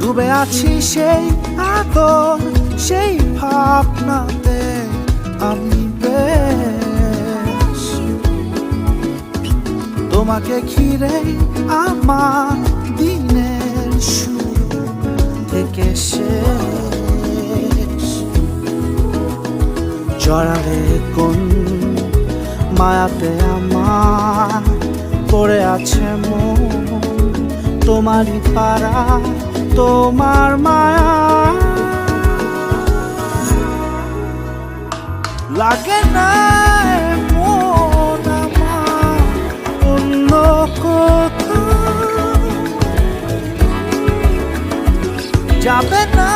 ডুবে আছি সেই আদর সেই ভাবনাতে আমি বেশ তোমাকে ঘিরে আমার দিনের শুরু থেকে শেষ জড়ালে কোন মায়াতে আমার পড়ে আছে মন তোমারই পারা তোমার মায়া লাগে না মন আমার অন্য কোথাও যাবে না।